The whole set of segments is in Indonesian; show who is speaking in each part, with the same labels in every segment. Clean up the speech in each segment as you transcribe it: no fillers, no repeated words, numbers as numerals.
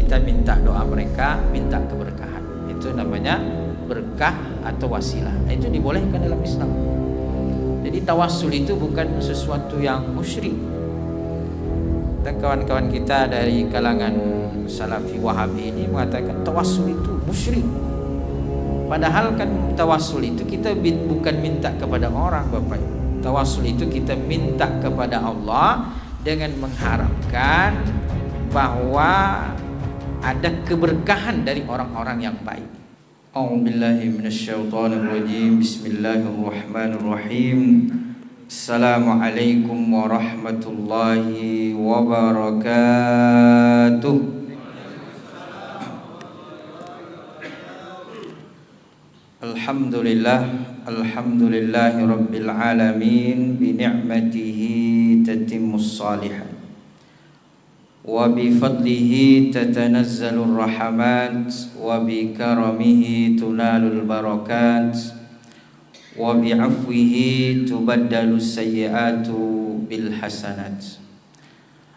Speaker 1: kita minta doa mereka, minta keberkahan. Itu namanya berkah atau wasilah. Itu dibolehkan dalam Islam. Jadi tawassul itu bukan sesuatu yang musyrik. Dan kawan-kawan kita dari kalangan Salafi Wahabi ini mengatakan tawassul itu musyrik. Padahal kan tawassul itu kita bukan minta kepada orang, Bapak Ibu. Tawassul itu kita minta kepada Allah dengan mengharapkan bahwa ada keberkahan dari orang-orang yang baik. A'udzubillahi minasyaitonirrajim. Bismillahirrahmanirrahim. Assalamualaikum warahmatullahi wabarakatuh. Alhamdulillahi rabbil alamin. Bi ni'matihi tatimmus shalihat wa bi fadlihi tatanazzalur rahmat wa bi karamihi tunalul barakat wa bi afwihi tubaddalus sayyi'atu bil hasanat.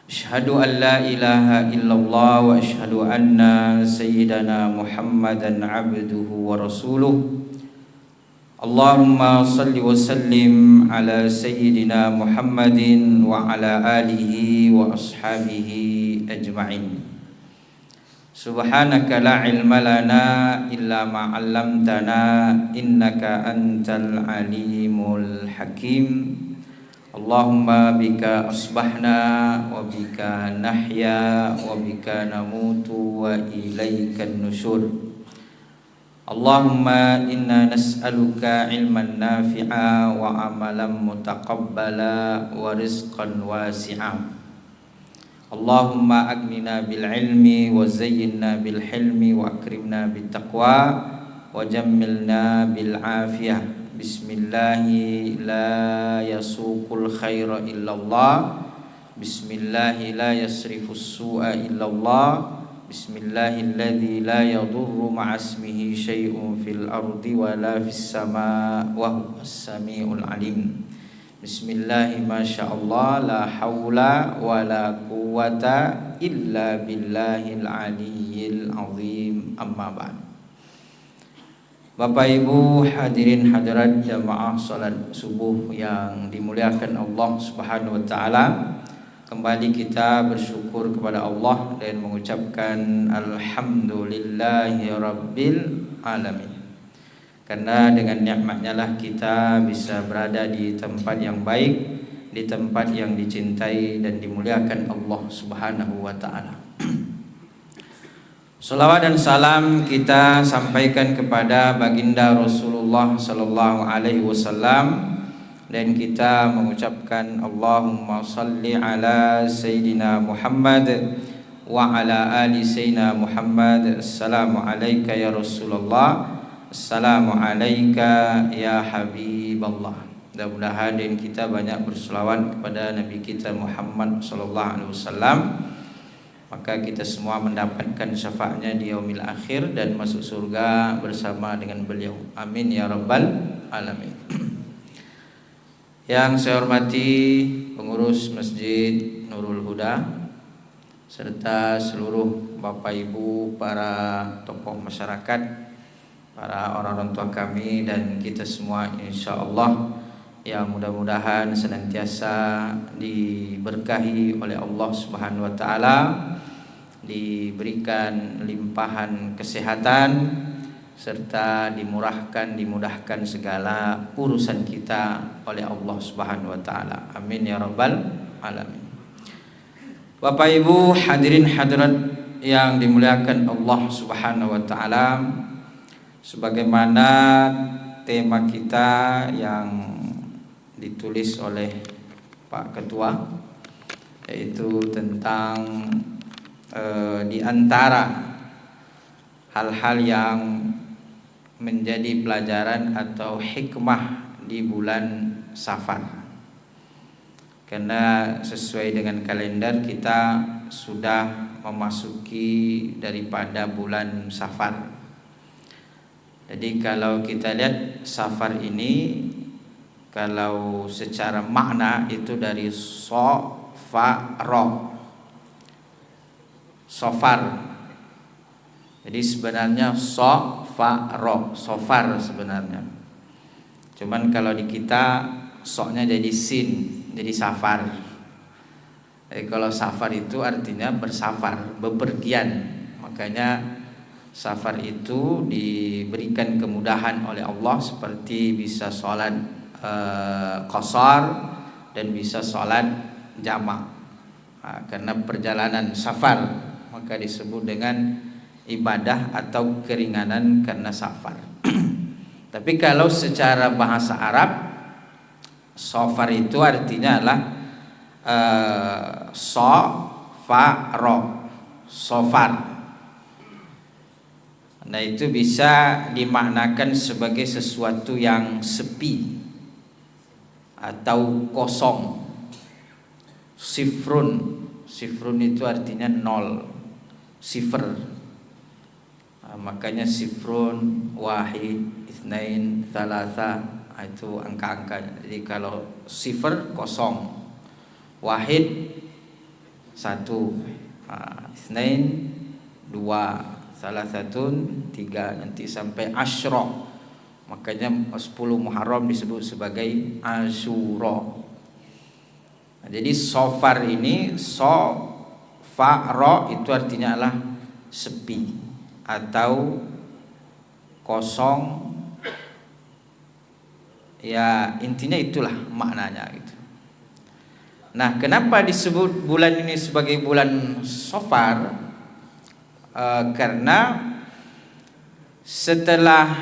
Speaker 1: Asyhadu an la ilaha illallah wa asyhadu anna sayyidana Muhammadan abduhu wa rasuluh. Allahumma salli wa sallim ala sayyidina Muhammadin wa ala alihi wa ashabihi ajma'in. Subhanaka la ilma lana illa ma 'allamtana innaka antal alimul hakim. Allahumma bika asbahna wa bika nahya wa bika namutu wa ilaikan nusyur. Allahumma inna nas'aluka ilman nafi'a wa amalan mutaqabbala wa rizqan wasi'a. Allahumma agnina bil ilmi wa zayyinna bil hilmi wa akrimna bit taqwa wa jammilna bil afiyah. Bismillahi la yasuqul khaira illallah. Bismillahi la yasrifus su'a illallah. Bismillahilladzi la yadurru ma'asmihi syai'un fil ardi wa la fis sama wa huwas samiul alim. Bismillahi masyaallah la haula wa la quwwata illa billahil aliyyil azim. Amma ba'd. Bapak Ibu hadirin hadirat jamaah salat subuh yang dimuliakan Allah Subhanahu wa taala. Kembali kita bersyukur kepada Allah dan mengucapkan alhamdulillahi rabbil alamin. Karena dengan nikmatnya lah kita bisa berada di tempat yang baik, di tempat yang dicintai dan dimuliakan Allah Subhanahu wa taala. Salawat dan salam kita sampaikan kepada baginda Rasulullah sallallahu alaihi wasallam. Dan kita mengucapkan Allahumma salli ala Sayyidina Muhammad wa ala ali Sayyidina Muhammad. Assalamu alayka ya Rasulullah. Assalamu alayka ya Habiballah. Mudah-mudahan dan kita banyak berselawat kepada Nabi kita Muhammad sallallahu alaihi wasallam, maka kita semua mendapatkan syafaatnya di yaumil akhir dan masuk surga bersama dengan beliau. Amin ya rabbal alamin. Yang saya hormati pengurus Masjid Nurul Huda serta seluruh Bapak Ibu, para tokoh masyarakat, para orang-orang tua kami dan kita semua insyaallah yang mudah-mudahan senantiasa diberkahi oleh Allah Subhanahu wa taala, diberikan limpahan kesehatan serta dimudahkan segala urusan kita oleh Allah Subhanahu wa taala. Amin ya rabbal alamin. Bapak Ibu hadirin hadirat yang dimuliakan Allah Subhanahu wa taala, sebagaimana tema kita yang ditulis oleh Pak Ketua, yaitu tentang di antara hal-hal yang menjadi pelajaran atau hikmah di bulan Safar. Karena sesuai dengan kalender kita sudah memasuki daripada bulan Safar. Jadi kalau kita lihat Safar ini, kalau secara makna itu dari sofar. Jadi sebenarnya sofar sebenarnya. Cuman kalau di kita soknya jadi sin, jadi safar. Jadi kalau safar itu artinya bersafar, bepergian. Makanya safar itu diberikan kemudahan oleh Allah seperti bisa sholat qasar dan bisa sholat jamak. Karena perjalanan safar maka disebut dengan ibadah atau keringanan karena safar. Tapi kalau secara bahasa Arab, safar itu artinya adalah safar. Nah itu bisa dimaknakan sebagai sesuatu yang sepi atau kosong. Sifrun itu artinya nol, sifr. Makanya sifrun, wahid, itsnain, tsalatsa, itu angka-angka. Jadi kalau sifr kosong, wahid satu, itsnain dua, salasatun tiga, nanti sampai asyra. Makanya 10 Muharram disebut sebagai Asyura. Nah, jadi safar ini safara itu artinya adalah sepi atau kosong. Ya intinya itulah maknanya gitu. Nah, kenapa disebut bulan ini sebagai bulan Safar? Karena setelah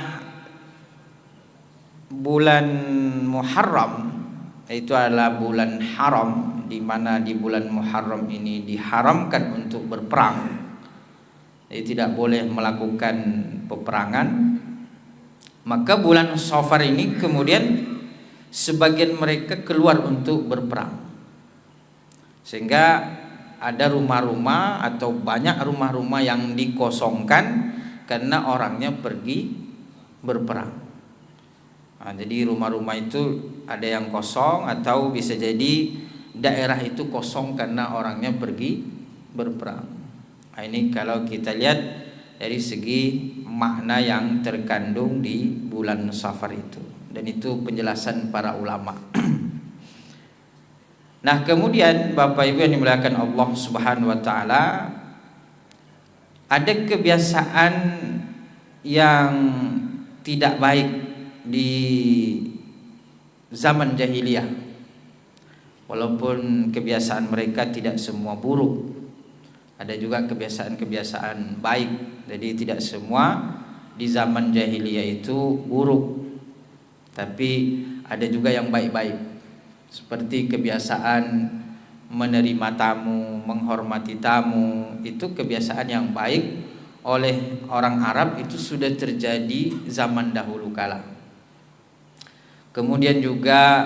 Speaker 1: bulan Muharram, itu adalah bulan haram, di mana di bulan Muharram ini diharamkan untuk berperang. Jadi tidak boleh melakukan peperangan. Maka bulan Safar ini kemudian sebagian mereka keluar untuk berperang. Sehingga ada rumah-rumah atau banyak rumah-rumah yang dikosongkan karena orangnya pergi berperang. Nah, jadi rumah-rumah itu ada yang kosong atau bisa jadi daerah itu kosong karena orangnya pergi berperang. Nah, ini kalau kita lihat dari segi makna yang terkandung di bulan Safar itu, dan itu penjelasan para ulama. Nah, kemudian Bapak Ibu yang dimuliakan Allah Subhanahu wa taala, ada kebiasaan yang tidak baik di zaman jahiliyah. Walaupun kebiasaan mereka tidak semua buruk, ada juga kebiasaan-kebiasaan baik. Jadi tidak semua di zaman jahiliyah itu buruk, tapi ada juga yang baik-baik. Seperti kebiasaan menerima tamu, menghormati tamu, itu kebiasaan yang baik oleh orang Arab, itu sudah terjadi zaman dahulu kala. Kemudian juga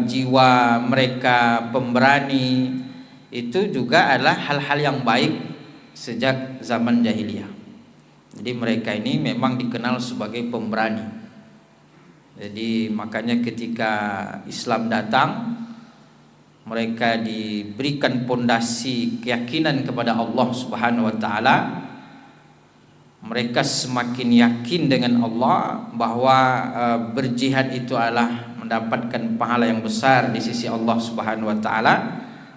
Speaker 1: jiwa mereka pemberani, itu juga adalah hal-hal yang baik sejak zaman jahiliyah. Jadi mereka ini memang dikenal sebagai pemberani. Jadi makanya ketika Islam datang, mereka diberikan pondasi keyakinan kepada Allah Subhanahu wa taala. Mereka semakin yakin dengan Allah bahwa berjihad itu adalah mendapatkan pahala yang besar di sisi Allah Subhanahu wa taala,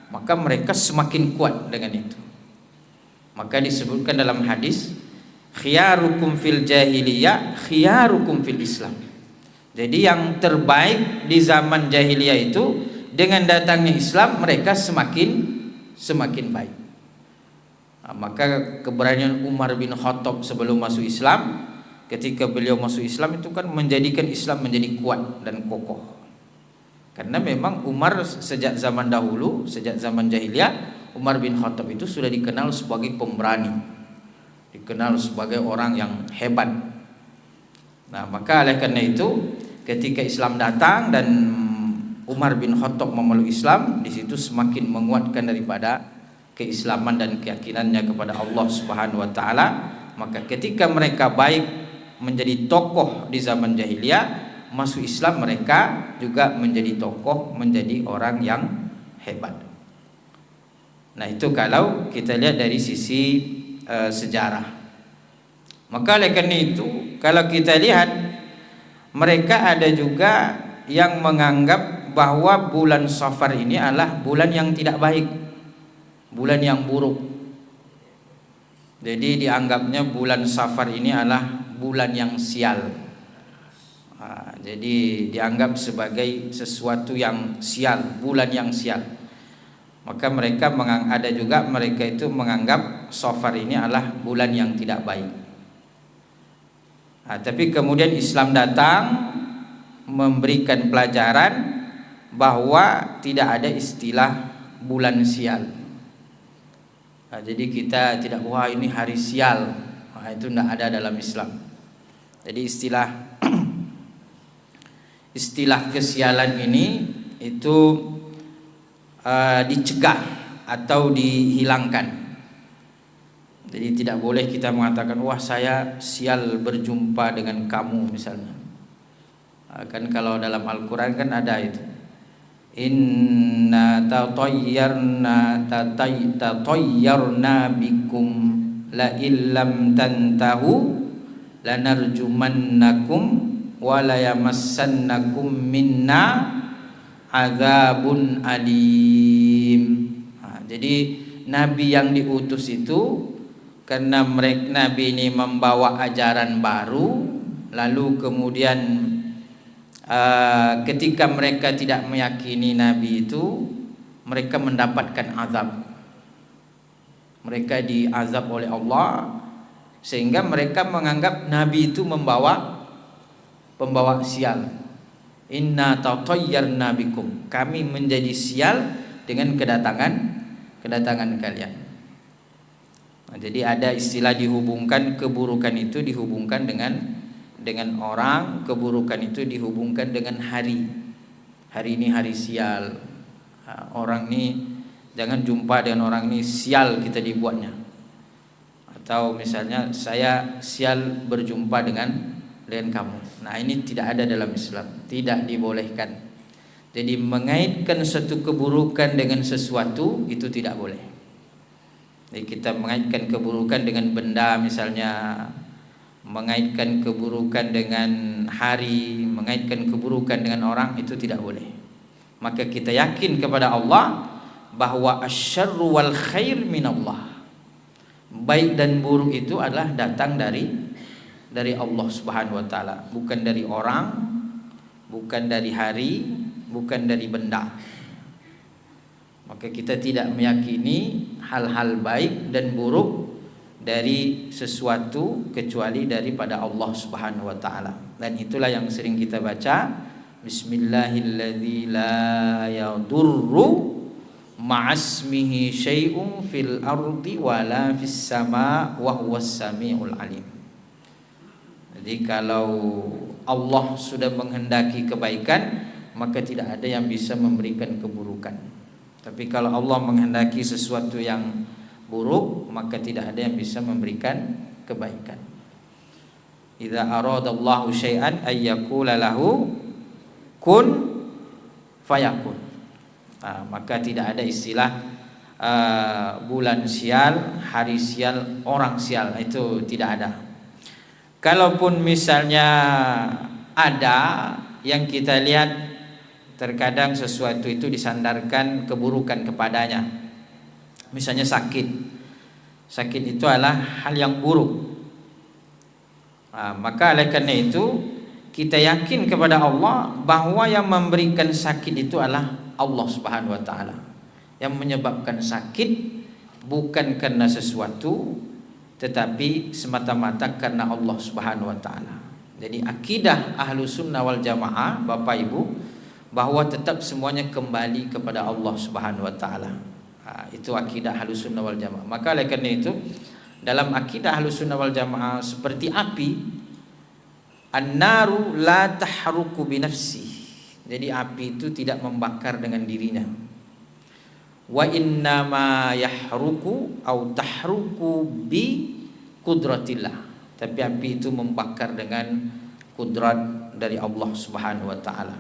Speaker 1: maka mereka semakin kuat dengan itu. Maka disebutkan dalam hadis, khiyarukum fil jahiliyah khiyarukum fil Islam. Jadi yang terbaik di zaman jahiliyah itu, dengan datangnya Islam mereka semakin baik. Nah, maka keberanian Umar bin Khattab sebelum masuk Islam, ketika beliau masuk Islam itu kan menjadikan Islam menjadi kuat dan kokoh. Karena memang Umar sejak zaman dahulu, sejak zaman jahiliyah, Umar bin Khattab itu sudah dikenal sebagai pemberani, dikenal sebagai orang yang hebat. Nah, maka oleh karena itu ketika Islam datang dan Umar bin Khattab memeluk Islam, di situ semakin menguatkan daripada keislaman dan keyakinannya kepada Allah Subhanahu wa taala. Maka ketika mereka baik menjadi tokoh di zaman jahiliyah, masuk Islam mereka juga menjadi tokoh, menjadi orang yang hebat. Nah, itu kalau kita lihat dari sisi sejarah. Maka oleh karena itu kalau kita lihat, mereka ada juga yang menganggap bahwa bulan Safar ini adalah bulan yang tidak baik, bulan yang buruk. Jadi dianggapnya bulan Safar ini adalah bulan yang sial. Jadi dianggap sebagai sesuatu yang sial, bulan yang sial. Maka mereka ada juga mereka itu menganggap Safar ini adalah bulan yang tidak baik. Tapi kemudian Islam datang memberikan pelajaran bahwa tidak ada istilah bulan sial. Jadi kita tidak, wah ini hari sial, itu tidak ada dalam Islam. Jadi istilah kesialan ini itu dicegah atau dihilangkan. Jadi tidak boleh kita mengatakan, wah saya sial berjumpa dengan kamu misalnya. Kan kalau dalam Al-Quran kan ada itu, inna tatayyarna bikum la illam tantahu lanarjumannakum wa la yamassannakum minna adzabun alim. Jadi Nabi yang diutus itu karena mereka Nabi ini membawa ajaran baru, lalu kemudian ketika mereka tidak meyakini Nabi itu, mereka mendapatkan azab. Mereka diazab oleh Allah sehingga mereka menganggap Nabi itu pembawa sial. Inna tatayyarna bikum, kami menjadi sial dengan kedatangan kalian. Jadi ada istilah dihubungkan keburukan itu dihubungkan dengan orang, keburukan itu dihubungkan dengan hari. Hari ini hari sial. Orang ini jangan jumpa dengan orang ini, sial kita dibuatnya. Atau misalnya saya sial berjumpa dengan kamu. Nah, ini tidak ada dalam Islam, tidak dibolehkan. Jadi mengaitkan satu keburukan dengan sesuatu itu tidak boleh. Jadi kita mengaitkan keburukan dengan benda misalnya, mengaitkan keburukan dengan hari, mengaitkan keburukan dengan orang, itu tidak boleh. Maka kita yakin kepada Allah bahwa asyarru wal khair minallah. Baik dan buruk itu adalah datang dari Allah Subhanahu wa taala, bukan dari orang, bukan dari hari, bukan dari benda. Maka kita tidak meyakini hal-hal baik dan buruk dari sesuatu kecuali daripada Allah Subhanahu wa taala. Dan itulah yang sering kita baca, bismillahilladzi la yadurru ma'asmihi syai'un fil ardi wala fis sama wa huwas samiul alim. Jadi kalau Allah sudah menghendaki kebaikan, maka tidak ada yang bisa memberikan keburukan. Tapi kalau Allah menghendaki sesuatu yang buruk, maka tidak ada yang bisa memberikan kebaikan. Idza aradallahu syai'an ay yaqula lahu kun fayakun. Maka tidak ada istilah bulan sial, hari sial, orang sial, itu tidak ada. Kalaupun misalnya ada, yang kita lihat terkadang sesuatu itu disandarkan keburukan kepadanya. Misalnya sakit itu adalah hal yang buruk. Maka oleh karena itu kita yakin kepada Allah bahwa yang memberikan sakit itu adalah Allah Subhanahu wa taala. Yang menyebabkan sakit bukan karena sesuatu, tetapi semata-mata karena Allah Subhanahu wa taala. Jadi akidah Ahlus Sunnah wal Jamaah, Bapak Ibu, bahwa tetap semuanya kembali kepada Allah Subhanahu wa taala. Itu akidah Ahlus Sunnah wal Jamaah. Maka oleh karena itu dalam akidah Ahlus Sunnah wal Jamaah seperti api, an-naru la tahruku bi nafsi. Jadi api itu tidak membakar dengan dirinya. Wa inna ma yahruku au tahruku bi qudratillah. Tapi api itu membakar dengan kudrat dari Allah Subhanahu wa taala.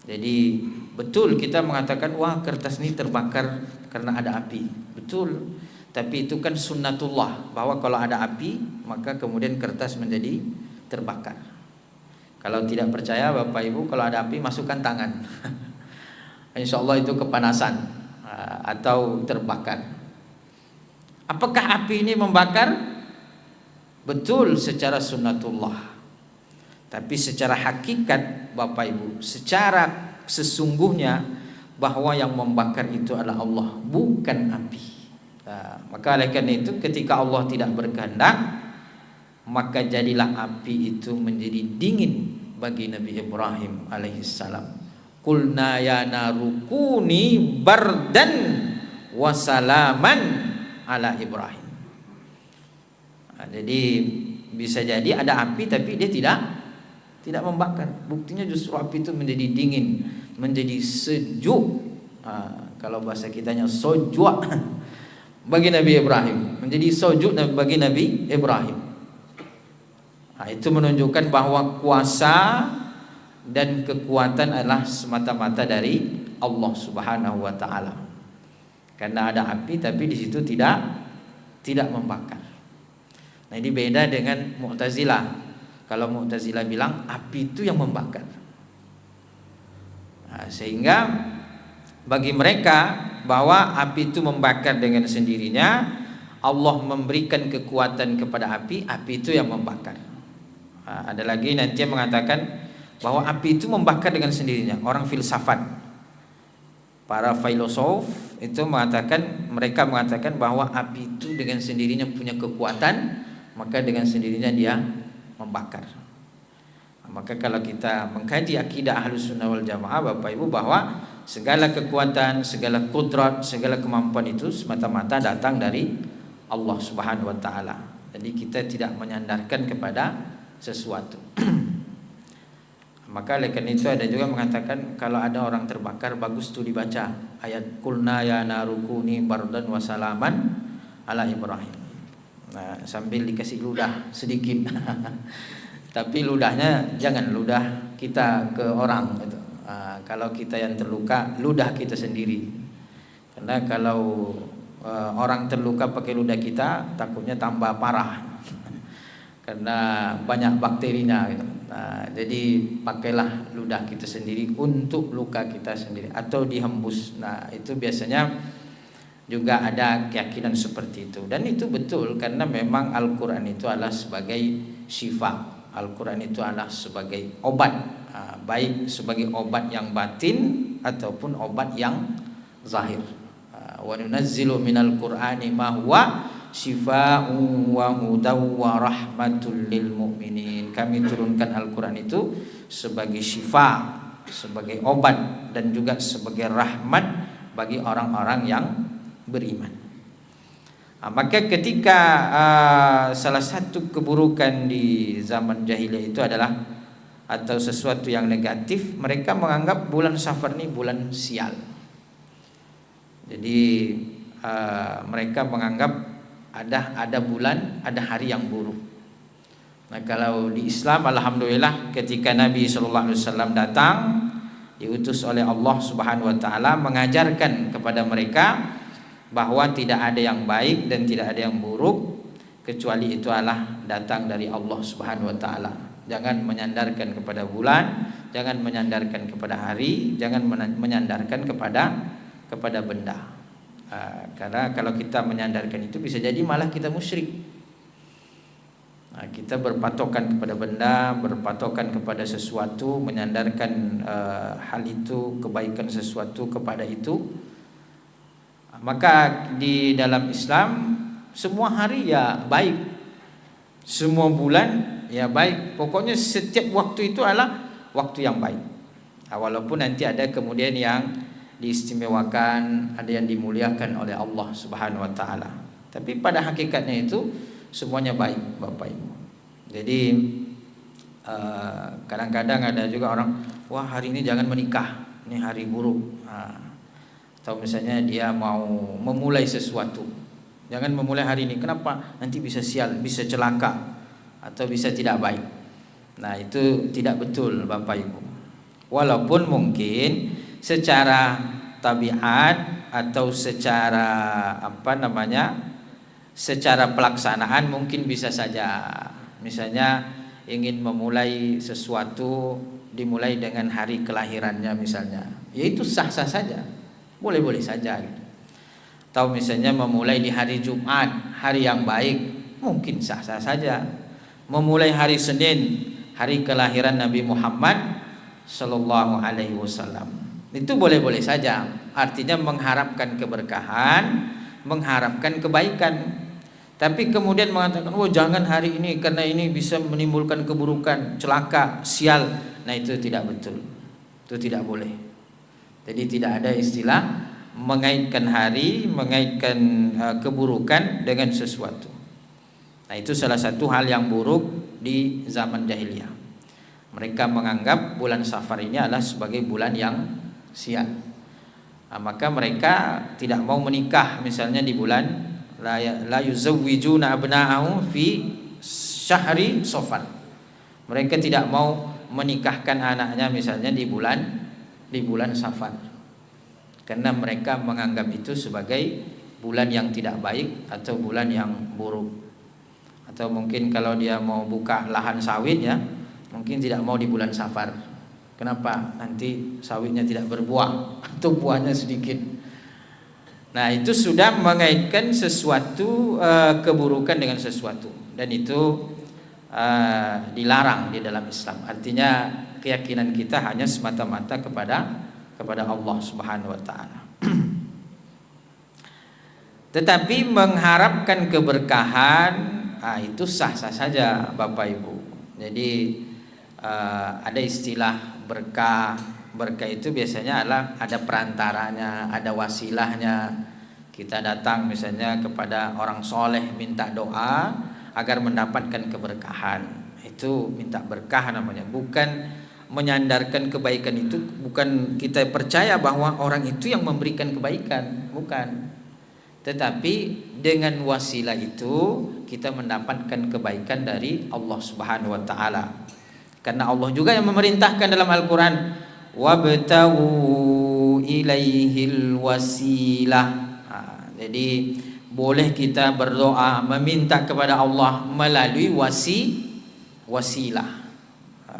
Speaker 1: Jadi betul kita mengatakan, wah kertas ini terbakar karena ada api. Betul. Tapi itu kan sunnatullah, bahwa kalau ada api maka kemudian kertas menjadi terbakar. Kalau tidak percaya Bapak Ibu, kalau ada api masukkan tangan. Insya Allah itu kepanasan atau terbakar. Apakah api ini membakar? Betul secara sunnatullah. Tapi secara hakikat Bapak Ibu, secara sesungguhnya bahwa yang membakar itu adalah Allah, bukan api. Maka oleh karena itu ketika Allah tidak berkehendak, maka jadilah api itu menjadi dingin bagi Nabi Ibrahim alaihissalam. Qulna ya narukuni bardan wa salaman ala Ibrahim. Jadi bisa jadi ada api tapi dia tidak membakar. Buktinya justru api itu menjadi dingin, menjadi sejuk. Kalau bahasa kitanya sojwa bagi Nabi Ibrahim, menjadi sejuk bagi Nabi Ibrahim. Itu menunjukkan bahwa kuasa dan kekuatan adalah semata-mata dari Allah Subhanahu wa taala. Karena ada api tapi di situ tidak membakar. Nah, ini beda dengan Mu'tazilah. Kalau Mu'tazilah bilang api itu yang membakar. Sehingga bagi mereka bahwa api itu membakar dengan sendirinya, Allah memberikan kekuatan kepada api, api itu yang membakar. Ada lagi nanti yang mengatakan bahwa api itu membakar dengan sendirinya. Orang filsafat, para filosof itu mereka mengatakan bahwa api itu dengan sendirinya punya kekuatan, maka dengan sendirinya dia membakar. Maka kalau kita mengkaji akidah Ahlus Sunnah wal Jamaah Bapak Ibu, bahwa segala kekuatan, segala kudrat, segala kemampuan itu semata-mata datang dari Allah Subhanahu wa taala. Jadi kita tidak menyandarkan kepada sesuatu. Maka oleh karena itu ada juga mengatakan kalau ada orang terbakar, bagus tuh dibaca ayat qulna ya narukuni bardan wa salaman ala Ibrahim. Nah, sambil dikasih ludah sedikit. Tapi ludahnya jangan ludah kita ke orang gitu. Kalau kita yang terluka, ludah kita sendiri. Karena kalau orang terluka pakai ludah kita, takutnya tambah parah. Karena banyak bakterinya gitu. Jadi pakailah ludah kita sendiri untuk luka kita sendiri atau dihembus. Nah, itu biasanya juga ada keyakinan seperti itu. Dan itu betul karena memang Al-Quran itu adalah sebagai syifa. Al-Quran itu adalah sebagai obat, baik sebagai obat yang batin ataupun obat yang zahir. Wa nunazzilu minal Qur'ani ma huwa syifaa'un wa hudaw wa rahmatul lil mu'minin. Kami turunkan Al-Quran itu sebagai syifa, sebagai obat dan juga sebagai rahmat bagi orang-orang yang beriman. Maka ketika salah satu keburukan di zaman jahiliyah itu adalah atau sesuatu yang negatif, mereka menganggap bulan Safar ini bulan sial. Jadi mereka menganggap ada bulan, ada hari yang buruk. Nah, kalau di Islam alhamdulillah ketika Nabi SAW datang diutus oleh Allah Subhanahu wa taala mengajarkan kepada mereka bahwa tidak ada yang baik dan tidak ada yang buruk kecuali itu adalah datang dari Allah Subhanahu wa taala. Jangan menyandarkan kepada bulan, jangan menyandarkan kepada hari, jangan menyandarkan kepada benda. Karena kalau kita menyandarkan itu bisa jadi malah kita musyrik. Kita berpatokan kepada benda, berpatokan kepada sesuatu, menyandarkan hal itu, kebaikan sesuatu kepada itu. Maka di dalam Islam semua hari ya baik, semua bulan ya baik. Pokoknya setiap waktu itu adalah waktu yang baik. Walaupun nanti ada kemudian yang diistimewakan, ada yang dimuliakan oleh Allah Subhanahu wa taala. Tapi pada hakikatnya itu semuanya baik, Bapak Ibu. Jadi kadang-kadang ada juga orang, wah hari ini jangan menikah, ini hari buruk. Atau misalnya dia mau memulai sesuatu, jangan memulai hari ini. Kenapa? Nanti bisa sial, bisa celaka, atau bisa tidak baik. Nah, itu tidak betul Bapak Ibu. Walaupun mungkin secara tabiat atau secara Secara pelaksanaan mungkin bisa saja, misalnya ingin memulai sesuatu dimulai dengan hari kelahirannya misalnya, ya itu sah-sah saja, boleh-boleh saja gitu. Atau misalnya memulai di hari Jumat, hari yang baik, mungkin sah-sah saja. Memulai hari Senin, hari kelahiran Nabi Muhammad Sallallahu Alaihi Wasallam, itu boleh-boleh saja. Artinya mengharapkan keberkahan, mengharapkan kebaikan. Tapi kemudian mengatakan, oh jangan hari ini karena ini bisa menimbulkan keburukan, celaka, sial. Nah itu tidak betul, itu tidak boleh. Jadi tidak ada istilah mengaitkan hari, mengaitkan keburukan dengan sesuatu. Nah itu salah satu hal yang buruk di zaman jahiliyah. Mereka menganggap bulan Safar ini adalah sebagai bulan yang sial. Nah, maka mereka tidak mau menikah misalnya di bulan la yuzawwijuna abna'ahum fi syahri Safar. Mereka tidak mau menikahkan anaknya misalnya di bulan Safar, karena mereka menganggap itu sebagai bulan yang tidak baik atau bulan yang buruk. Atau mungkin kalau dia mau buka lahan sawit ya, mungkin tidak mau di bulan Safar. Kenapa? Nanti sawitnya tidak berbuah atau buahnya sedikit. Nah itu sudah mengaitkan sesuatu keburukan dengan sesuatu, dan itu dilarang di dalam Islam. Artinya keyakinan kita hanya semata-mata kepada Allah Subhanahu wa taala. Tetapi mengharapkan keberkahan, itu sah-sah saja Bapak Ibu. Jadi ada istilah berkah. Berkah itu biasanya adalah ada perantaranya, ada wasilahnya. Kita datang misalnya kepada orang soleh minta doa agar mendapatkan keberkahan. Itu minta berkah namanya. Bukan menyandarkan kebaikan itu, bukan kita percaya bahwa orang itu yang memberikan kebaikan, bukan. Tetapi dengan wasilah itu kita mendapatkan kebaikan dari Allah Subhanahu wa taala. Karena Allah juga yang memerintahkan dalam Al-Qur'an, wabtaghu ilaihil wasilah. Jadi boleh kita berdoa meminta kepada Allah melalui wasilah.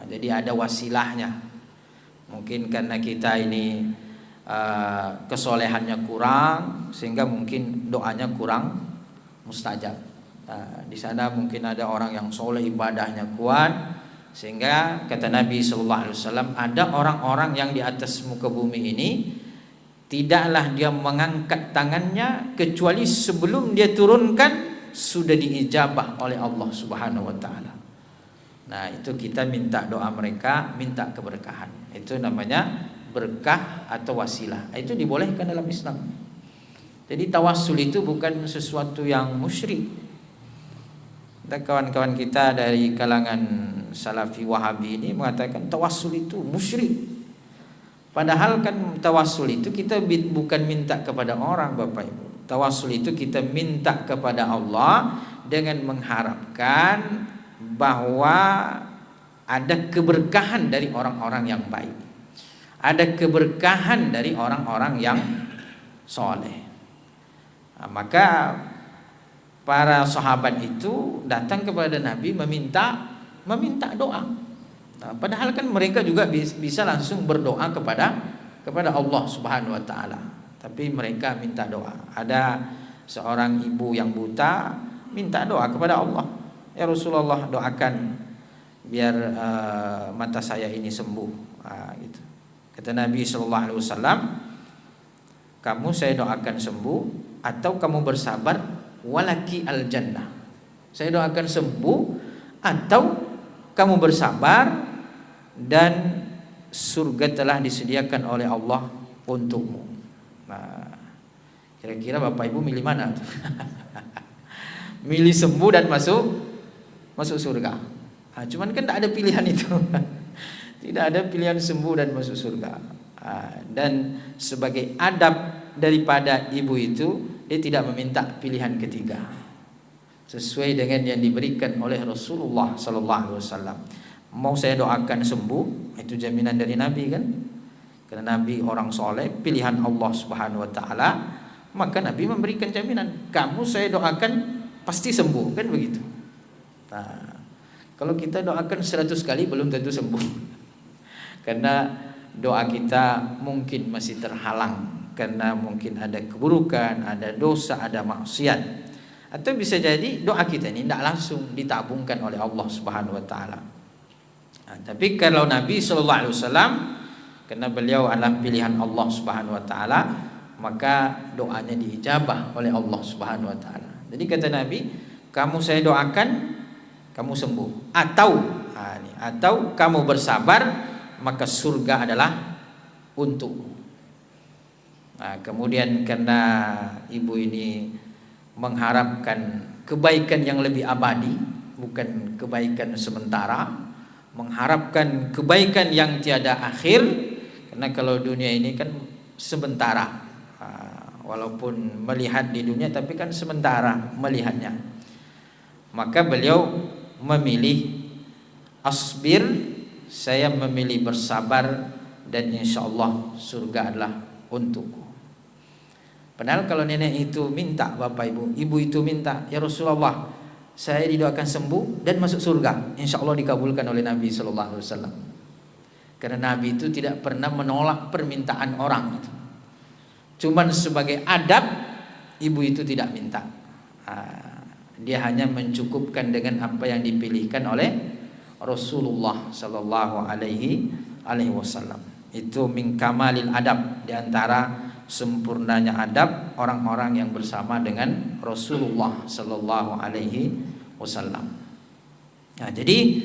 Speaker 1: Jadi ada wasilahnya. Mungkin karena kita ini kesolehannya kurang, sehingga mungkin doanya kurang mustajab. Di sana mungkin ada orang yang soleh, ibadahnya kuat, sehingga kata Nabi SAW, ada orang-orang yang di atas muka bumi ini tidaklah dia mengangkat tangannya kecuali sebelum dia turunkan sudah diijabah oleh Allah Subhanahu wa taala. Nah, itu kita minta doa mereka, minta keberkahan. Itu namanya berkah atau wasilah. Itu dibolehkan dalam Islam. Jadi tawassul itu bukan sesuatu yang musyrik. Kawan-kawan kita dari kalangan Salafi Wahabi ini mengatakan tawassul itu musyrik. Padahal kan tawassul itu kita bukan minta kepada orang Bapak Ibu. Tawassul itu kita minta kepada Allah dengan mengharapkan bahwa ada keberkahan dari orang-orang yang baik, ada keberkahan dari orang-orang yang soleh. Nah, maka para sahabat itu datang kepada Nabi meminta doa. Nah, padahal kan mereka juga bisa langsung berdoa kepada Allah Subhanahu wa taala. Tapi mereka minta doa. Ada seorang ibu yang buta minta doa kepada Allah. Ya Rasulullah, doakan biar mata saya ini sembuh. Gitu. Kata Nabi sallallahu alaihi wasallam, kamu saya doakan sembuh atau kamu bersabar, walaki al jannah. Saya doakan sembuh atau kamu bersabar dan surga telah disediakan oleh Allah untukmu. Nah, kira-kira Bapak Ibu milih mana? Milih sembuh dan masuk surga. Nah, cuman kan tidak ada pilihan itu. Tidak ada pilihan sembuh dan masuk surga. Dan sebagai adab daripada ibu itu, dia tidak meminta pilihan ketiga. Sesuai dengan yang diberikan oleh Rasulullah sallallahu alaihi wasallam. Mau saya doakan sembuh, itu jaminan dari Nabi kan? Karena Nabi orang soleh, pilihan Allah Subhanahu wa taala, maka Nabi memberikan jaminan, kamu saya doakan pasti sembuh, kan begitu. Nah, kalau kita doakan 100 kali belum tentu sembuh. Karena doa kita mungkin masih terhalang, karena mungkin ada keburukan, ada dosa, ada maksiat. Atau bisa jadi doa kita ini tidak langsung ditabungkan oleh Allah Subhanahu wa taala. Nah, tapi kalau Nabi sallallahu alaihi wasallam, karena beliau adalah pilihan Allah Subhanahu wa taala, maka doanya diijabah oleh Allah Subhanahu wa taala. Jadi kata Nabi, kamu saya doakan kamu sembuh, atau kamu bersabar maka surga adalah untukmu. Nah, kemudian karena ibu ini mengharapkan kebaikan yang lebih abadi, bukan kebaikan sementara, mengharapkan kebaikan yang tiada akhir, karena kalau dunia ini kan sementara, walaupun melihat di dunia tapi kan sementara melihatnya, maka beliau memilih asbir, saya memilih bersabar, dan insya Allah surga adalah untukku. Padahal kalau nenek itu minta, bapak ibu itu minta, ya Rasulullah, saya didoakan sembuh dan masuk surga, insya Allah dikabulkan oleh Nabi Sallallahu Alaihi Wasallam. Karena Nabi itu tidak pernah menolak permintaan orang. Cuman sebagai adab, ibu itu tidak minta. Dia hanya mencukupkan dengan apa yang dipilihkan oleh Rasulullah Sallallahu Alaihi Wasallam. Itu min kamalil adab, diantara sempurnanya adab orang-orang yang bersama dengan Rasulullah Sallallahu Alaihi Wasallam. Nah, jadi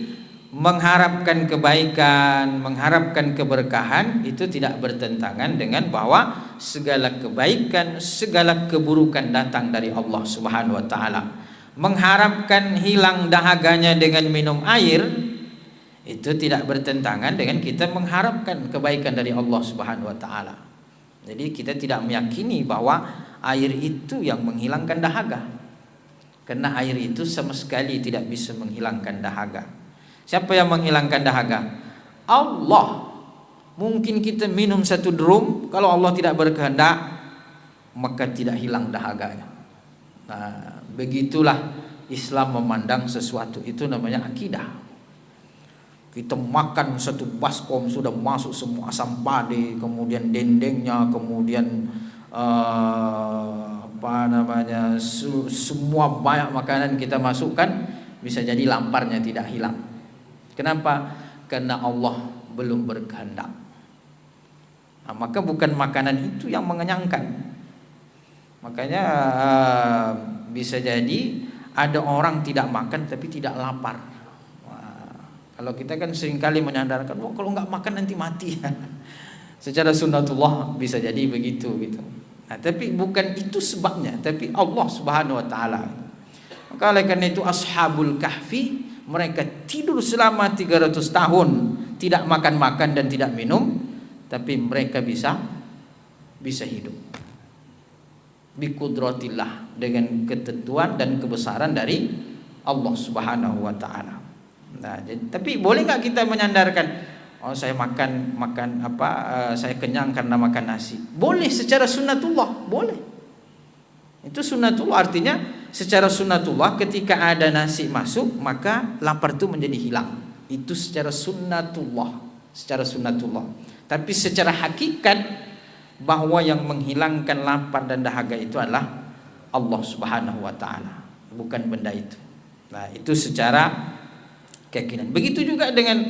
Speaker 1: mengharapkan kebaikan, mengharapkan keberkahan itu tidak bertentangan dengan bahwa segala kebaikan, segala keburukan datang dari Allah Subhanahu wa taala. Mengharapkan hilang dahaganya dengan minum air itu tidak bertentangan dengan kita mengharapkan kebaikan dari Allah Subhanahu wa taala. Jadi kita tidak meyakini bahwa air itu yang menghilangkan dahaga, karena air itu sama sekali tidak bisa menghilangkan dahaga. Siapa yang menghilangkan dahaga? Allah. Mungkin kita minum 1 drum, kalau Allah tidak berkehendak maka tidak hilang dahaganya. Nah, begitulah Islam memandang sesuatu, itu namanya akidah. Kita makan 1 baskom sudah masuk semua asam pade, kemudian dendengnya, kemudian semua banyak makanan kita masukkan, bisa jadi lamparnya tidak hilang. Kenapa? Karena Allah belum berkehendak. Nah, maka bukan makanan itu yang mengenyangkan. Makanya bisa jadi ada orang tidak makan tapi tidak lapar. Kalau kita kan seringkali menyandarkan, kalau nggak makan nanti mati. Secara sunnatullah bisa jadi begitu gitu. Nah, tapi bukan itu sebabnya, tapi Allah Subhanahu wa taala. Maka oleh karena itu Ashabul Kahfi, mereka tidur selama 300 tahun, tidak makan dan tidak minum, tapi mereka bisa hidup. Biqudratillah, dengan ketentuan dan kebesaran dari Allah Subhanahu wa taala. Nah, tapi boleh nggak kita menyandarkan, saya makan saya kenyang karena makan nasi? Boleh secara sunnatullah, boleh. Itu sunnatullah, artinya secara sunnatullah ketika ada nasi masuk maka lapar itu menjadi hilang. Itu secara sunnatullah, Tapi secara hakikat bahwa yang menghilangkan lapar dan dahaga itu adalah Allah Subhanahu wa taala, bukan benda itu. Nah, itu secara keyakinan. Begitu juga dengan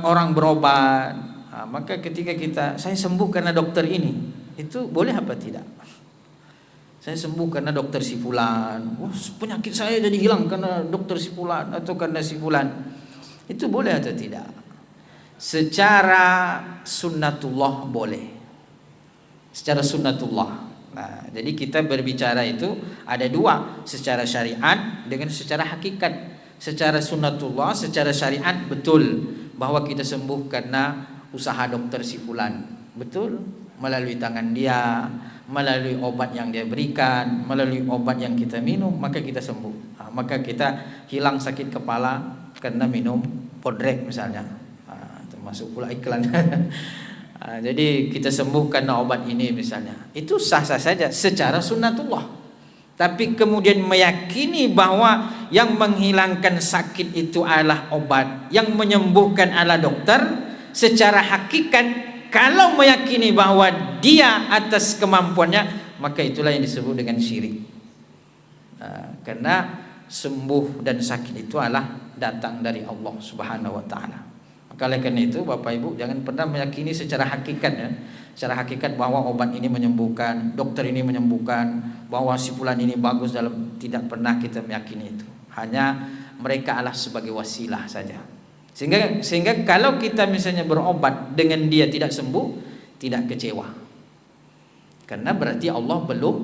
Speaker 1: orang berobat. Nah, maka ketika saya sembuh karena dokter ini, itu boleh apa tidak? Saya sembuh karena dokter si fulan. Penyakit saya jadi hilang karena dokter si fulan atau karena si fulan. Itu boleh atau tidak? Secara sunnatullah boleh. Secara sunnatullah. Nah, jadi kita berbicara itu ada 2, secara syariat dengan secara hakikat. Secara sunnatullah, secara syariat betul bahwa kita sembuh karena usaha dokter si fulan. Betul, melalui tangan dia, melalui obat yang dia berikan, melalui obat yang kita minum, maka kita sembuh. Nah, maka kita hilang sakit kepala karena minum podrek misalnya. Termasuk pula iklan. Jadi kita sembuh karena obat ini misalnya. Itu sah-sah saja secara sunnatullah. tapi kemudian meyakini bahwa yang menghilangkan sakit itu adalah obat, yang menyembuhkan adalah dokter, secara hakikat kalau meyakini bahwa dia atas kemampuannya, maka itulah yang disebut dengan syirik. Karena sembuh dan sakit itu adalah datang dari Allah Subhanahu wa taala. Maka oleh karena itu Bapak Ibu jangan pernah meyakini secara hakikat ya. Secara hakikat bahwa obat ini menyembuhkan, dokter ini menyembuhkan, bahwa si fulan ini bagus dalam, tidak pernah kita meyakini itu. Hanya mereka adalah sebagai wasilah saja. Sehingga kalau kita misalnya berobat dengan dia tidak sembuh, tidak kecewa. Karena berarti Allah belum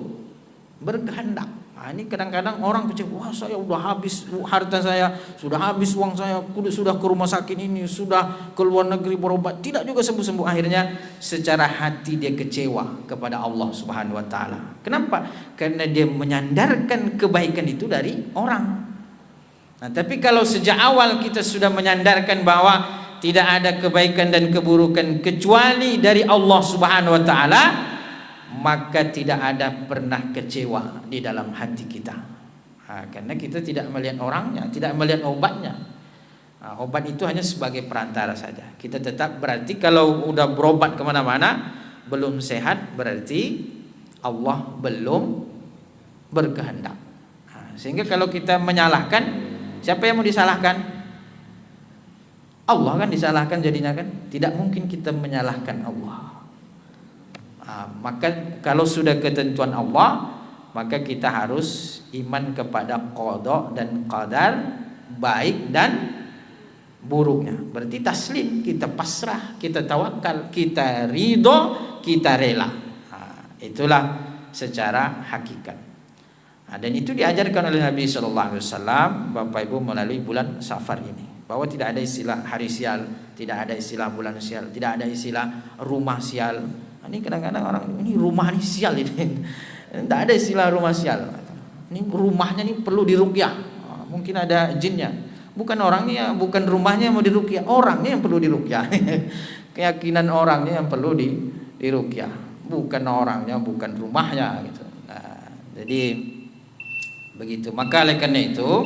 Speaker 1: berkehendak. Nah, ini kadang-kadang orang kecewa, wah saya sudah habis harta saya, sudah habis uang saya, sudah ke rumah sakit ini, sudah ke luar negeri berobat, tidak juga sembuh-sembuh. Akhirnya secara hati dia kecewa kepada Allah Subhanahu wa taala. Kenapa? Karena dia menyandarkan kebaikan itu dari orang. Nah, tapi kalau sejak awal kita sudah menyandarkan bahwa tidak ada kebaikan dan keburukan kecuali dari Allah Subhanahu wa taala, maka tidak ada pernah kecewa di dalam hati kita. Karena kita tidak melihat orangnya, tidak melihat obatnya. Obat itu hanya sebagai perantara saja. Kita tetap, berarti kalau udah berobat kemana-mana belum sehat, berarti Allah belum berkehendak. Sehingga kalau kita menyalahkan, siapa yang mau disalahkan? Allah kan disalahkan jadinya kan. Tidak mungkin kita menyalahkan Allah. Maka kalau sudah ketentuan Allah, maka kita harus iman kepada qada dan qadar, baik dan buruknya. Berarti taslim, kita pasrah, kita tawakal, kita ridho, kita rela. Itulah secara hakikat. Dan itu diajarkan oleh Nabi Sallallahu Alaihi Wasallam, Bapak Ibu, melalui bulan Safar ini, bahwa tidak ada istilah hari sial, tidak ada istilah bulan sial, tidak ada istilah rumah sial. Ini kadang-kadang orang, ini rumah ini sial ini. Tidak ada istilah rumah sial. Ini rumahnya ini perlu diruqyah. Mungkin ada jinnya. Bukan orangnya, bukan rumahnya yang mau diruqyah, orangnya yang perlu diruqyah. Keyakinan orangnya yang perlu diruqyah, bukan orangnya, bukan rumahnya gitu. Nah, jadi begitu. Maka oleh karena itu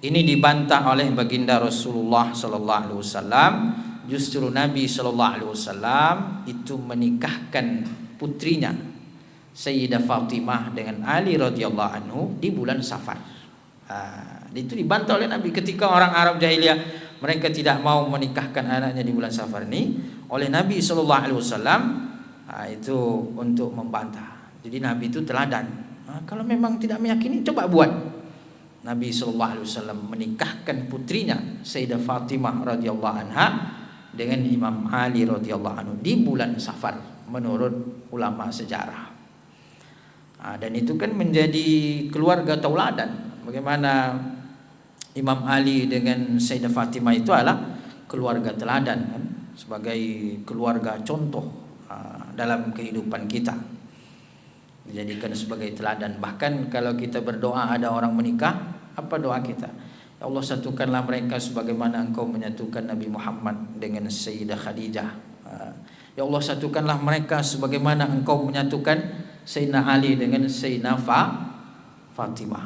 Speaker 1: ini dibantah oleh baginda Rasulullah sallallahu alaihi wasallam. Justru Nabi sallallahu alaihi wasallam itu menikahkan putrinya Sayyidah Fatimah dengan Ali radhiyallahu anhu di bulan Safar. Itu dibantah oleh Nabi ketika orang Arab jahiliyah mereka tidak mau menikahkan anaknya di bulan Safar ini, oleh Nabi sallallahu alaihi wasallam itu untuk membantah. Jadi Nabi itu teladan. Kalau memang tidak meyakini, coba buat. Nabi sallallahu alaihi wasallam menikahkan putrinya Sayyidah Fatimah radhiyallahu anha dengan Imam Ali radhiyallahu anhu di bulan Safar menurut ulama sejarah. Dan itu kan menjadi keluarga tauladan. Bagaimana Imam Ali dengan Sayyidah Fatimah itu adalah keluarga teladan kan? Sebagai keluarga contoh dalam kehidupan kita, dijadikan sebagai teladan. Bahkan kalau kita berdoa ada orang menikah, apa doa kita? Ya Allah, satukanlah mereka sebagaimana Engkau menyatukan Nabi Muhammad dengan Sayyidah Khadijah. Ya Allah, satukanlah mereka sebagaimana Engkau menyatukan Sayyidina Ali dengan Sayyidina Fatimah.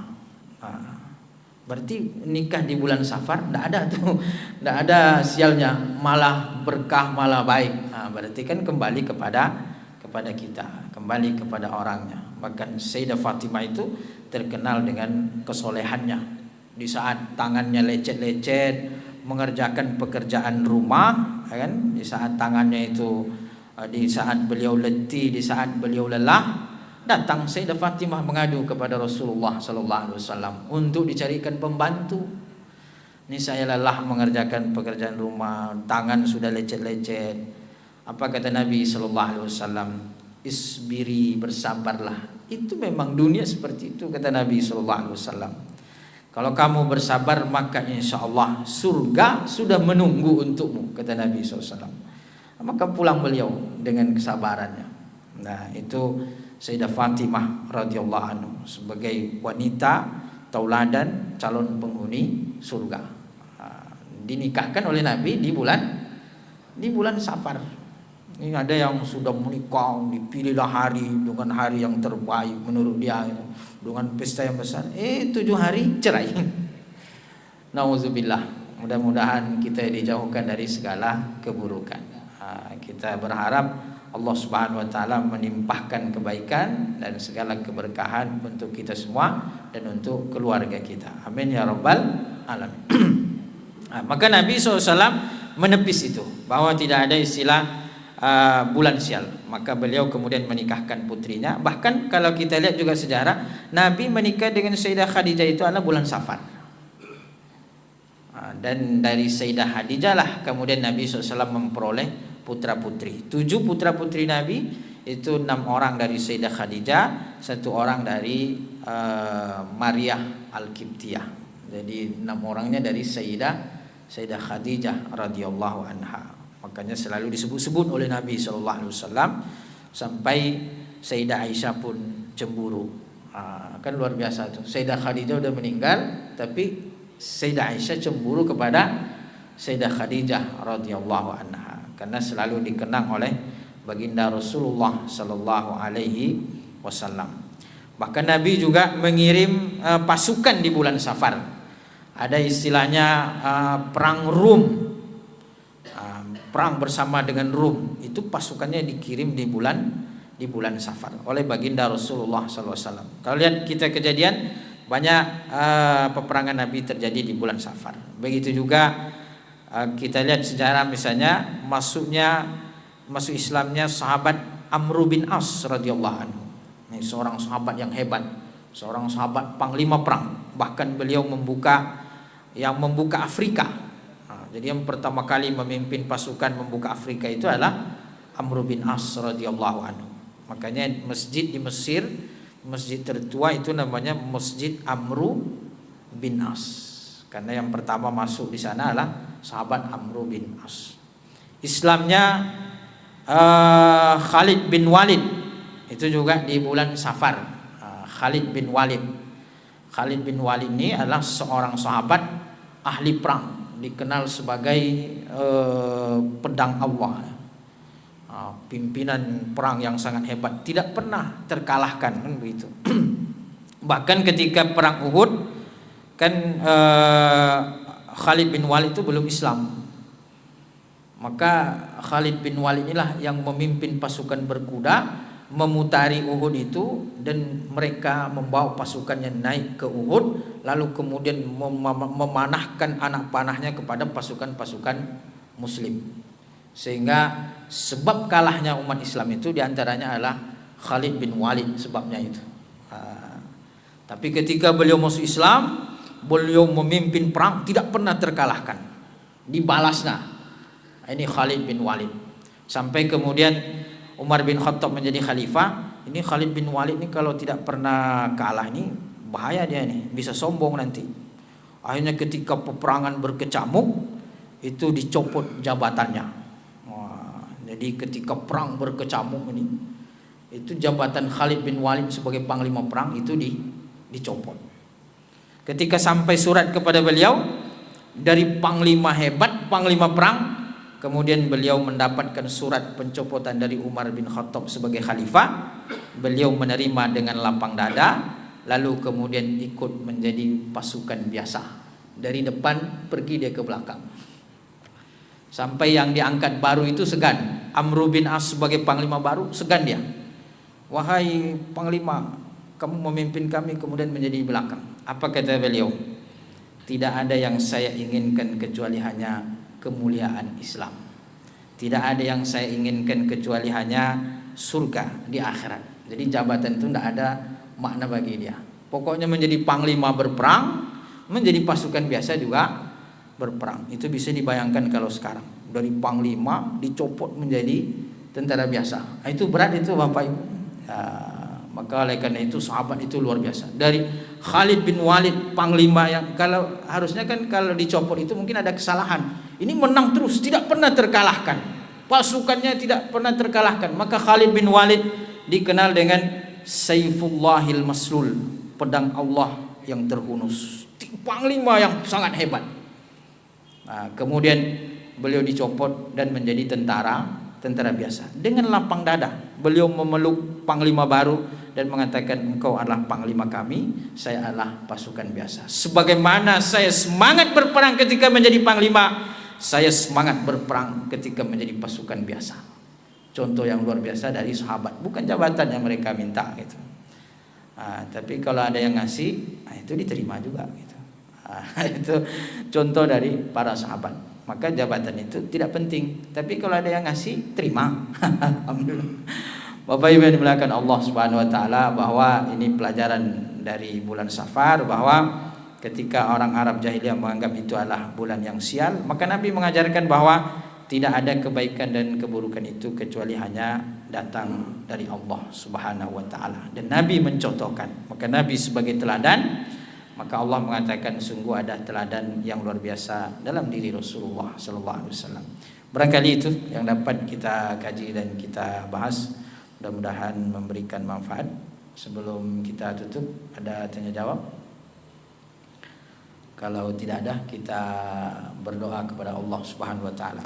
Speaker 1: Berarti nikah di bulan Safar tidak ada tuh, tidak ada sialnya, malah berkah, malah baik. Berarti kan kembali kepada kita, kembali kepada orangnya. Bahkan Sayyidah Fatimah itu terkenal dengan kesolehannya. Di saat tangannya lecet-lecet mengerjakan pekerjaan rumah, kan? Di saat tangannya itu, di saat beliau letih, di saat beliau lelah, datang Sayyidah Fatimah mengadu kepada Rasulullah sallallahu alaihi wasallam untuk dicarikan pembantu. Ini saya lelah mengerjakan pekerjaan rumah, tangan sudah lecet-lecet. Apa kata Nabi sallallahu alaihi wasallam? Isbiri, bersabarlah. Itu memang dunia seperti itu, kata Nabi sallallahu alaihi wasallam. Kalau kamu bersabar maka insya Allah surga sudah menunggu untukmu, kata Nabi SAW. Maka pulang beliau dengan kesabarannya. Nah, itu Sayyidah Fatimah radhiyallahu anhu sebagai wanita tauladan, calon penghuni surga. Dinikahkan oleh Nabi di bulan Safar. Ini ada yang sudah menikah, dipilihlah hari dengan hari yang terbaik menurut dia. dengan pesta yang besar. 7 hari cerai. Nauzubillah. Mudah-mudahan kita dijauhkan dari segala keburukan. Kita berharap Allah Subhanahu wa taala menimpahkan kebaikan dan segala keberkahan untuk kita semua dan untuk keluarga kita. Amin ya rabbal alamin. Maka Nabi SAW menepis itu, bahwa tidak ada istilah bulan sial. Maka beliau kemudian menikahkan putrinya. Bahkan kalau kita lihat juga sejarah, Nabi menikah dengan Sayyidah Khadijah itu adalah bulan Safar. Dan dari Sayyidah Khadijah lah kemudian Nabi SAW memperoleh putra-putri. 7 putra-putri Nabi, itu 6 orang dari Sayyidah Khadijah, 1 orang dari Maria Al-Qibtiyah. Jadi 6 orangnya dari Sayyidah Khadijah radhiyallahu anha. Makanya selalu disebut-sebut oleh Nabi sallallahu alaihi wasallam, sampai Sayyidah Aisyah pun cemburu. Kan luar biasa tuh. Sayyidah Khadijah udah meninggal, tapi Sayyidah Aisyah cemburu kepada Sayyidah Khadijah radhiyallahu anha, karena selalu dikenang oleh baginda Rasulullah sallallahu alaihi wasallam. Bahkan Nabi juga mengirim pasukan di bulan Safar. Ada istilahnya perang Rum, perang bersama dengan Rum. Itu pasukannya dikirim di bulan Safar oleh baginda Rasulullah sallallahu alaihi wasallam. Kalau lihat kita kejadian, banyak peperangan Nabi terjadi di bulan Safar. Begitu juga kita lihat sejarah, misalnya masuk Islamnya sahabat Amr bin As radhiyallahu anhu. Ini seorang sahabat yang hebat, seorang sahabat panglima perang. Bahkan beliau membuka Afrika. Jadi yang pertama kali memimpin pasukan membuka Afrika itu adalah Amr bin As radhiyallahu anhu. Makanya masjid di Mesir, masjid tertua itu namanya Masjid Amr bin As, karena yang pertama masuk di sana adalah sahabat Amr bin As. Islamnya Khalid bin Walid itu juga di bulan Safar. Khalid bin Walid ini adalah seorang sahabat ahli perang, dikenal sebagai pedang Allah, pimpinan perang yang sangat hebat, tidak pernah terkalahkan, kan begitu. Bahkan ketika perang Uhud kan Khalid bin Walid itu belum Islam. Maka Khalid bin Walid inilah yang memimpin pasukan berkuda memutari Uhud itu, dan mereka membawa pasukannya naik ke Uhud, lalu kemudian memanahkan anak panahnya kepada pasukan-pasukan muslim. Sehingga sebab kalahnya umat Islam itu diantaranya adalah Khalid bin Walid, sebabnya itu. Tapi ketika beliau masuk Islam, beliau memimpin perang tidak pernah terkalahkan, dibalasnya. Ini Khalid bin Walid. Sampai kemudian Umar bin Khattab menjadi khalifah. Ini Khalid bin Walid ini kalau tidak pernah kalah ini bahaya dia nih, bisa sombong nanti. Akhirnya ketika peperangan berkecamuk itu dicopot jabatannya. Jadi ketika perang berkecamuk ini, itu jabatan Khalid bin Walid sebagai panglima perang itu dicopot. Ketika sampai surat kepada beliau dari panglima hebat, panglima perang, kemudian beliau mendapatkan surat pencopotan dari Umar bin Khattab sebagai khalifah. Beliau menerima dengan lapang dada, lalu kemudian ikut menjadi pasukan biasa. Dari depan pergi dia ke belakang. Sampai yang diangkat baru itu segan. Amr bin As sebagai panglima baru, segan dia. Wahai panglima, kamu memimpin kami kemudian menjadi belakang. Apa kata beliau? Tidak ada yang saya inginkan kecuali hanya kemuliaan Islam. Tidak ada yang saya inginkan kecuali hanya surga di akhirat. Jadi jabatan itu tidak ada makna bagi dia. Pokoknya menjadi panglima berperang, menjadi pasukan biasa juga berperang. Itu bisa dibayangkan kalau sekarang dari panglima dicopot menjadi tentara biasa. Itu berat itu Bapak Ibu. Maka oleh karena itu sahabat itu luar biasa. Dari Khalid bin Walid panglima yang kalau harusnya kan kalau dicopot itu mungkin ada kesalahan. Ini menang terus, tidak pernah terkalahkan. Pasukannya tidak pernah terkalahkan. Maka Khalid bin Walid dikenal dengan Saifullahil Maslul, pedang Allah yang terhunus. Panglima yang sangat hebat. Kemudian beliau dicopot dan menjadi tentara biasa. Dengan lapang dada beliau memeluk panglima baru dan mengatakan engkau adalah panglima kami, saya adalah pasukan biasa. Sebagaimana saya semangat berperang ketika menjadi panglima, saya semangat berperang ketika menjadi pasukan biasa. Contoh yang luar biasa dari sahabat, bukan jabatan yang mereka minta gitu. Tapi kalau ada yang ngasih, itu diterima juga gitu. Itu contoh dari para sahabat. Maka jabatan itu tidak penting, tapi kalau ada yang ngasih, terima. Alhamdulillah. Bapak Ibu yang dimuliakan Allah Subhanahu wa taala, bahwa ini pelajaran dari bulan Safar, bahwa ketika orang Arab jahiliyah menganggap itu adalah bulan yang sial, maka Nabi mengajarkan bahwa tidak ada kebaikan dan keburukan itu kecuali hanya datang dari Allah Subhanahu wa taala. Dan Nabi mencontohkan, maka Nabi sebagai teladan, maka Allah mengatakan sungguh ada teladan yang luar biasa dalam diri Rasulullah sallallahu alaihi wasallam. Barangkali itu yang dapat kita kaji dan kita bahas. Mudah-mudahan memberikan manfaat. Sebelum kita tutup, ada tanya jawab? Kalau tidak ada, kita berdoa kepada Allah Subhanahu wa taala.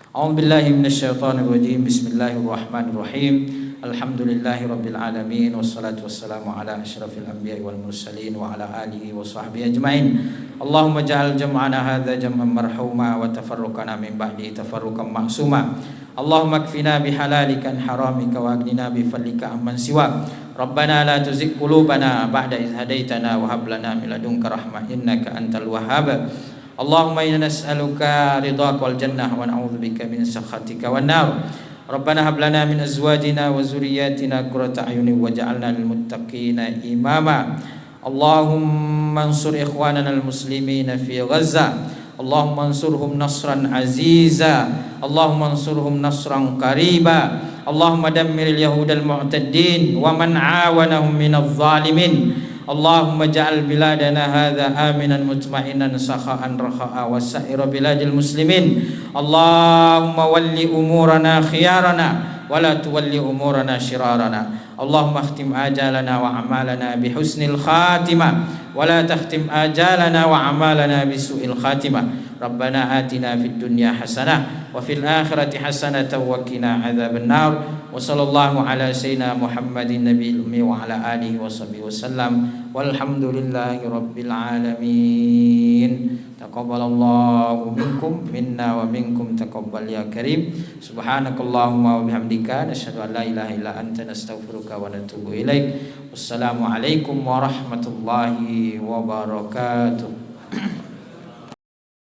Speaker 1: A'udzubillahi minasyaitonir rajim. Bismillahirrahmanirrahim. Alhamdulillahirabbil alamin, wassalatu wassalamu ala asyrafil anbiya'i wal mursalin wa ala alihi wa sahbihi ajmain. Allahumma ja'al jam'ana hadza jam'an marhuma wa tafarruqana min ba'di tafarruqan ma'suma. Allahumma kfina bihalalika an haramika wa aghnina bifadlika amman siwak. Rabbana la tuzigh qulubana ba'da idh hadaitana wa hab lana min ladunka rahmah innaka antal wahhab. Allahumma inna nas'aluka ridhaka wal jannah wa na'udzubika min sakhatika wan nar. Rabbana hab lana min azwajina wa zurriyyatina qurrata a'yunin waj'alna lil muttaqina imama. Allahumma ansur ikhwanana al muslimina fi Gaza. Allahumma ansurhum nasran aziza. Allahumma ansurhum nasran qariba. Allahumma dammir al-yahud al-mu'taddin wa man awanahum minadh zalimin. Allahumma ja'al biladana hadha aminan mutma'innan sakha'an rakha'a wa sa'ira biladil muslimin. Allahumma walli umurana khiyarana wa la tuwalli umurana shirarana. Allahumma akhtim ajalana wa amalana bihusnil khatimah wa la takhtim ajalana wa amalana bisu'il khatimah. Rabbana atina fid dunya hasanah wa fil akhirati hasanatan wa qina adzaban nar. Wa sallallahu ala sayyidina Muhammadin nabiyil ummi wa ala alihi wa sahbihi wasallam. Walhamdulillahi rabbil alamin. Taqabbalallahu minkum minna wa minkum taqabbal ya karim. Subhanakallahumma wa bihamdika nasyhadu an la ilaha illa anta nastaghfiruka wa natubu ilaik. Wassalamu alaikum warahmatullahi wabarakatuh.